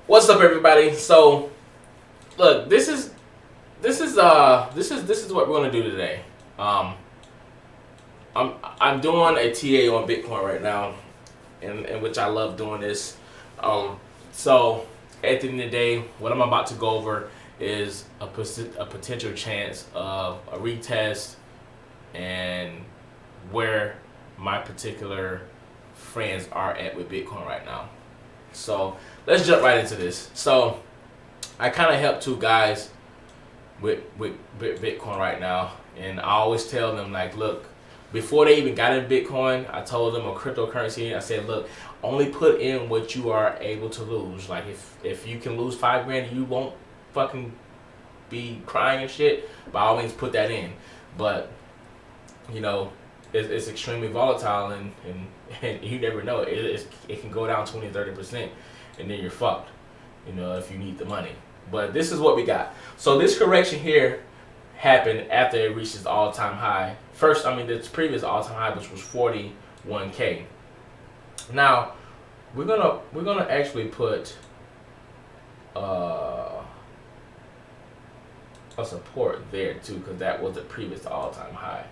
What's up, everybody? So, look, this is what we're gonna do today. Um, I'm doing a TA on Bitcoin right now, in which I love doing this. Um, so at the end of the day, what I'm about to go over is a potential chance of a retest and where my particular friends are at with Bitcoin right now. So let's jump right into this. So I kind of help two guys with Bitcoin right now, and I always tell them like, look, before they even got in Bitcoin, I told them a cryptocurrency. I said, look, only put in what you are able to lose. Like if you can lose $5 grand, you won't fucking be crying and shit. By all means, put that in. But you know, it's extremely volatile, and you never know. It can go down 20-30%, and then you're fucked. You know, if you need the money. But this is what we got. So this correction here happened after it reached its all-time high. First, I mean, its previous all-time high, which was 41K. Now, we're gonna actually put uh, a support there too, because that was the previous all-time high.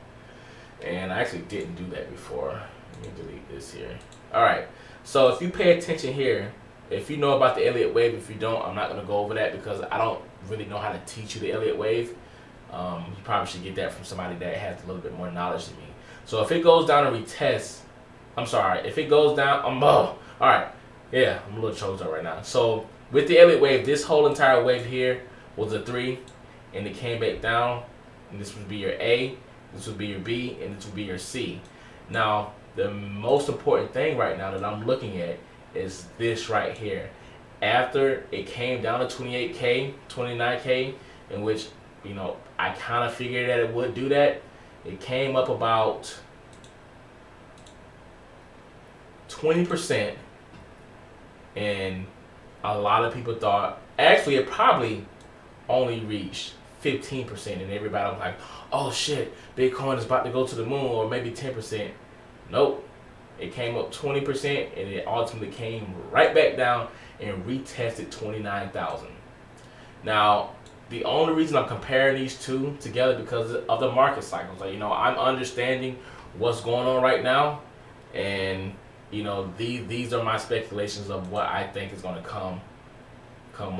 And I actually didn't do that before. Let me delete this here. All right. So if you pay attention here, if you know about the Elliott wave, if you don't, I'm not going to go over that because I don't really know how to teach you the Elliott wave. You probably should get that from somebody that has a little bit more knowledge than me. So if it goes down and retest, I'm sorry, if it goes down, all right. Yeah, I'm a little choked up right now. So with the Elliott wave, this whole entire wave here was a 3, and it came back down, and this would be your A, this would be your B, and this would be your C. Now, the most important thing right now that I'm looking at is this right here. After it came down to 28K, 29K, in which, you know, I kind of figured that it would do that. It came up about 20%, and a lot of people thought, actually, it probably only reached 15%, and everybody was like, oh shit, Bitcoin is about to go to the moon, or maybe 10%. Nope. It came up 20%, and it ultimately came right back down and retested 29,000. Now, the only reason I'm comparing these two together because of the market cycles. Like, you know, I'm understanding what's going on right now, and you know, these are my speculations of what I think is going to come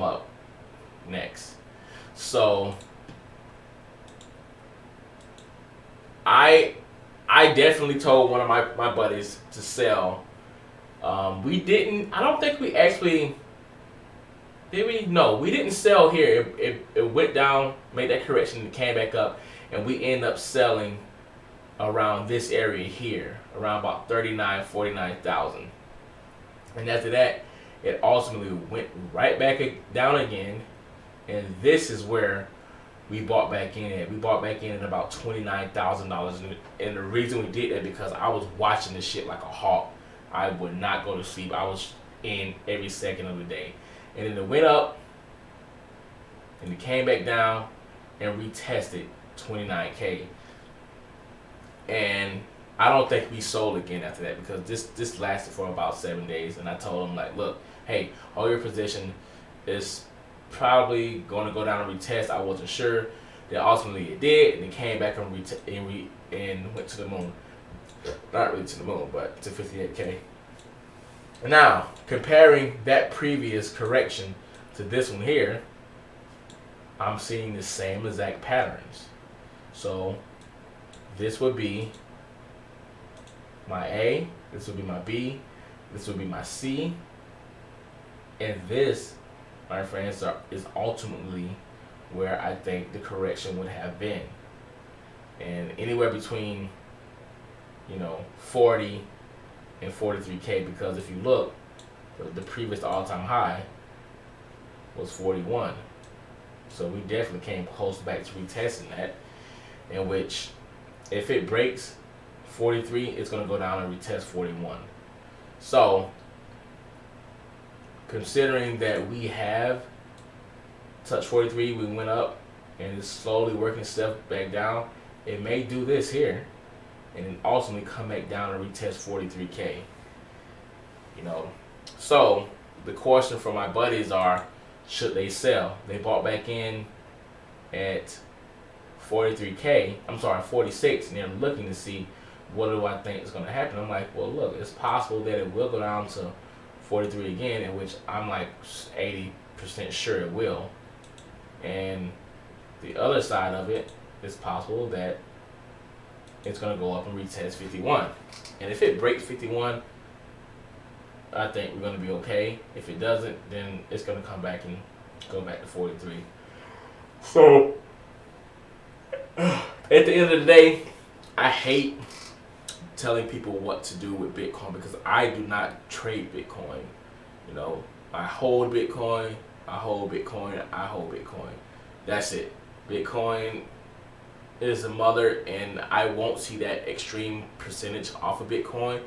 up next. So I definitely told one of my buddies to sell. I don't think we actually, did we? No, we didn't sell here. It went down, made that correction, and came back up, and we ended up selling around this area here, around about 49,000-49,000. And after that, it ultimately went right back down again, and this is where we bought back in at. We bought back in at about $29,000, and the reason we did that because I was watching this shit like a hawk. I would not go to sleep. I was in every second of the day, and then it went up, and it came back down, and retested 29K, and I don't think we sold again after that because this lasted for about 7 days, and I told him like, look, hey, all your position is probably going to go down and retest. I wasn't sure. Then ultimately it did, and it came back and went to the moon. Not really to the moon, but to 58K. Now, comparing that previous correction to this one here, I'm seeing the same exact patterns. So this would be my A, this would be my B, this would be my C, and this, my friends, is ultimately where I think the correction would have been. And anywhere between, you know, 40 and 43K, because if you look, the previous all-time high was 41. So we definitely came close back to retesting that, in which if it breaks 43, it's going to go down and retest 41. So considering that we have touched 43, we went up and it's slowly working stuff back down, it may do this here and then ultimately come back down and retest 43K. You know, so the question for my buddies are, should they sell? They bought back in at 43K. I'm sorry, 46, and they're looking to see what do I think is going to happen. I'm like, well, look, it's possible that it will go down to 43 again, in which I'm like 80% sure it will. And the other side of it, it's possible that it's going to go up and retest 51. And if it breaks 51, I think we're going to be okay. If it doesn't, then it's going to come back and go back to 43. So, at the end of the day, I hate telling people what to do with Bitcoin because I do not trade Bitcoin. You know, I hold Bitcoin, I hold Bitcoin, I hold Bitcoin. That's it. Bitcoin is the mother, and I won't see that extreme percentage off of Bitcoin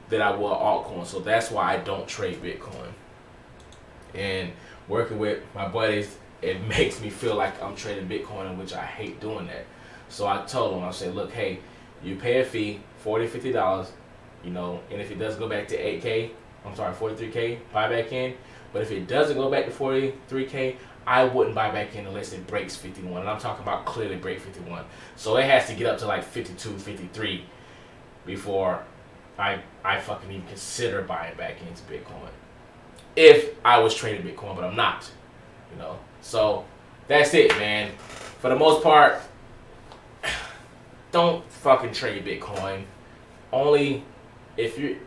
that I will altcoin. So that's why I don't trade Bitcoin. And working with my buddies, it makes me feel like I'm trading Bitcoin, in which I hate doing that. So I told them, I said, look, hey, you pay a fee, $40, $50, you know, and if it does go back to 8K, I'm sorry, 43K, buy back in. But if it doesn't go back to 43K, I wouldn't buy back in unless it breaks 51. And I'm talking about clearly break 51. So it has to get up to like 52, 53 before I fucking even consider buying back into Bitcoin. If I was trading Bitcoin, but I'm not, you know. So that's it, man. For the most part, don't fucking trade Bitcoin. Only if you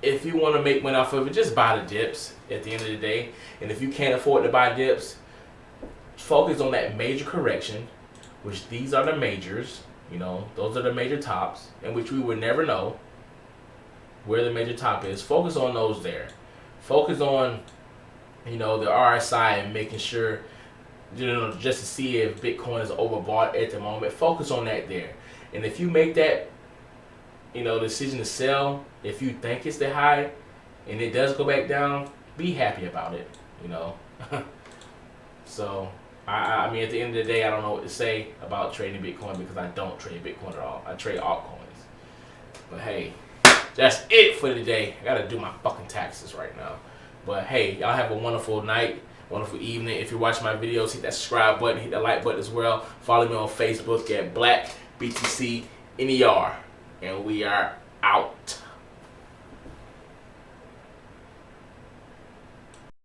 want to make money off of it, just buy the dips at the end of the day. And if you can't afford to buy dips, focus on that major correction, which these are the majors. You know, those are the major tops, in which we would never know where the major top is. Focus on those there. Focus on, you know, the RSI and making sure, you know, just to see if Bitcoin is overbought at the moment. Focus on that there. And if you make that, you know, decision to sell, if you think it's the high and it does go back down, be happy about it, you know. So, I mean, at the end of the day, I don't know what to say about trading Bitcoin because I don't trade Bitcoin at all. I trade altcoins. But hey, that's it for today. I gotta do my fucking taxes right now. But hey, y'all have a wonderful night, wonderful evening. If you're watching my videos, hit that subscribe button, hit that like button as well. Follow me on Facebook at BlackBTCNER. And we are out.